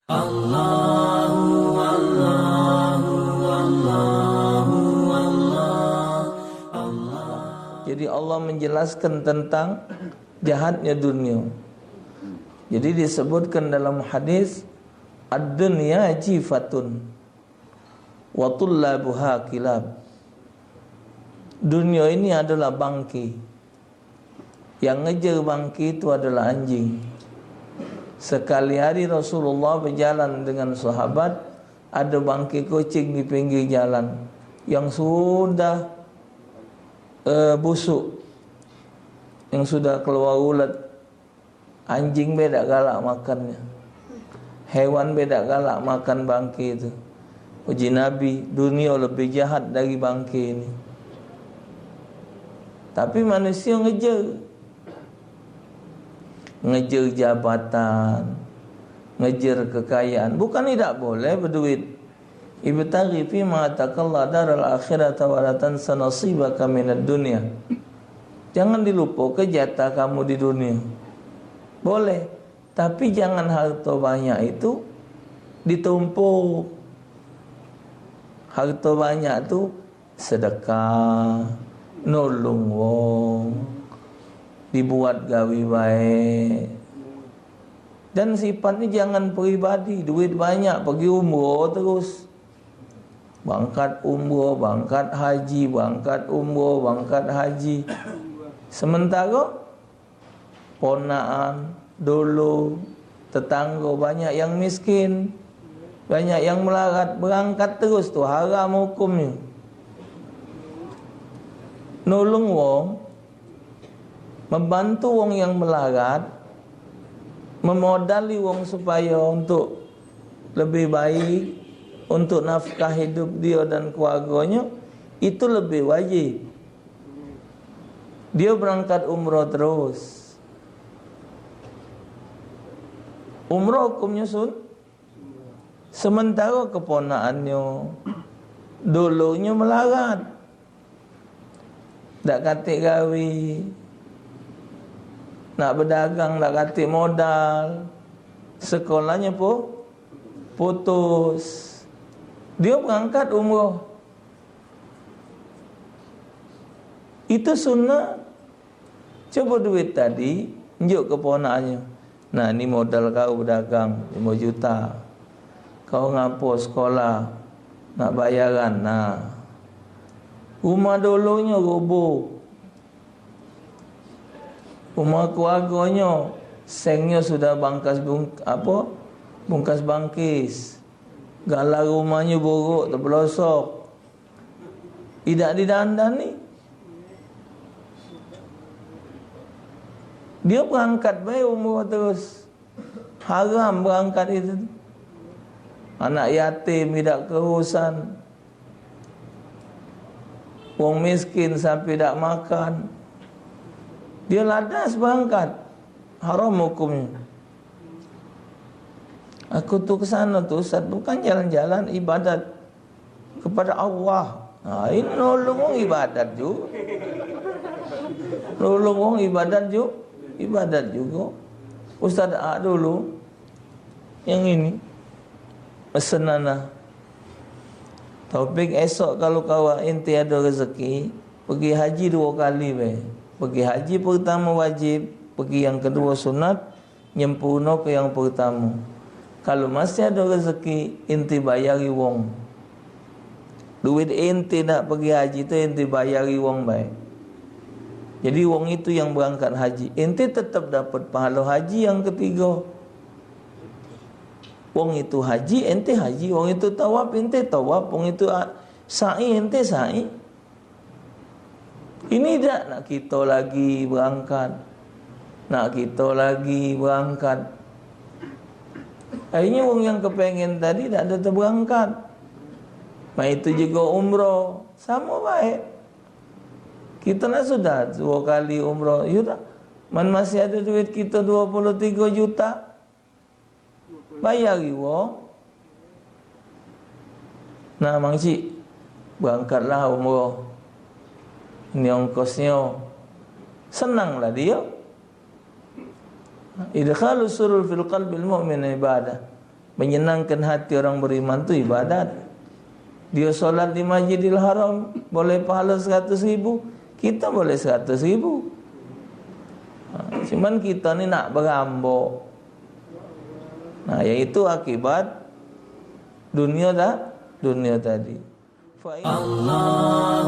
Jadi Allah menjelaskan tentang jahatnya dunia. Jadi disebutkan dalam hadis, ad-dunya jifatun wa tullabuha kilab. Dunia ini adalah bangkai. Yang ngejar bangkai itu adalah anjing. Sekali hari Rasulullah berjalan dengan sahabat, ada bangkai kucing di pinggir jalan yang sudah busuk, yang sudah keluar ulat. Anjing beda galak makannya, hewan beda galak makan bangkai itu. Uji Nabi, dunia lebih jahat dari bangkai ini. Tapi manusia ngejar jabatan, ngejar kekayaan. Bukan tidak boleh berduit. Ibtaghi fi ma ataqalla daral akhirata wa la tansa nasibaka minad dunya. Jangan dilupa ke jatah kamu di dunia. Boleh, tapi jangan harta banyak itu ditumpuk. Harta banyak tu sedekah, nolong wong, dibuat gawe baik. Dan sifatnya jangan peribadi. Duit banyak pergi umrah terus, bangkat umrah, bangkat haji, bangkat umrah, bangkat haji. Sementara ponaan, dulu, tetangga banyak yang miskin, banyak yang melarat, berangkat terus tu haram hukumnya. Nolong wong, membantu wong yang melarat, memodali wong supaya untuk lebih baik, untuk nafkah hidup dia dan keluarganya, itu lebih wajib. Dia berangkat umrah terus. Umrah hukumnya sementara keponaannya dulunya melarat, tak katik gawe, nak berdagang tak katik modal, sekolahnya putus. Dia berangkat umrah. Itu sunnah. Coba duit tadi tunjuk keponakannya. Nah, ni modal kau berdagang 5 juta. Kau ngapo sekolah, nak bayaran. Nah, rumah dulunya roboh, rumah keluarganya sengnya sudah bungkas bangkis, galah rumahnya buruk, terbelosok, tidak didandani. Dia berangkat baik umrah terus. Haram berangkat itu. Anak yatim tidak keurusan, wong miskin sampai tak makan, dia ladas berangkat. Haram hukumnya. Aku tu ke sana tu Ustaz, bukan jalan-jalan ibadat kepada Allah. Ini nolong orang ibadat juga. Nolong orang ibadat juga. Ustaz dulu yang ini pesenana. Topik esok kalau kawan ente ada rezeki, pergi haji 2 kali Pergi haji pertama wajib, pergi yang kedua sunat, nyempurna ke yang pertama. Kalau masih ada rezeki, ente bayari wong. Duit ente nak pergi haji tu ente bayari wong baik. Jadi wong itu yang berangkat haji, ente tetap dapat pahala haji yang ketiga. Wong itu haji, ente haji. Wong itu tawaf, ente tawaf. Wong itu sa'i, ente sa'i. Ini tak nak kita lagi berangkat, akhirnya wong yang kepengen tadi tak ada terberangkat. Itu juga umrah, sama baik. Kita nak sudah 2 kali umrah, yudah. Man masih ada duit kita 23 juta, bayari wong. Nah, mangcik, berangkatlah umrah. Ini ongkosnya, senanglah dia. Idkhalus surur fil qalbil mu'min ibadah. menyenangkan hati orang beriman tu ibadat. Dia solat di Masjidil Haram boleh pahala 100,000, kita boleh 100,000. Cuman kita ni nak berambok. Nah, iaitu akibat dunia tadi. Allah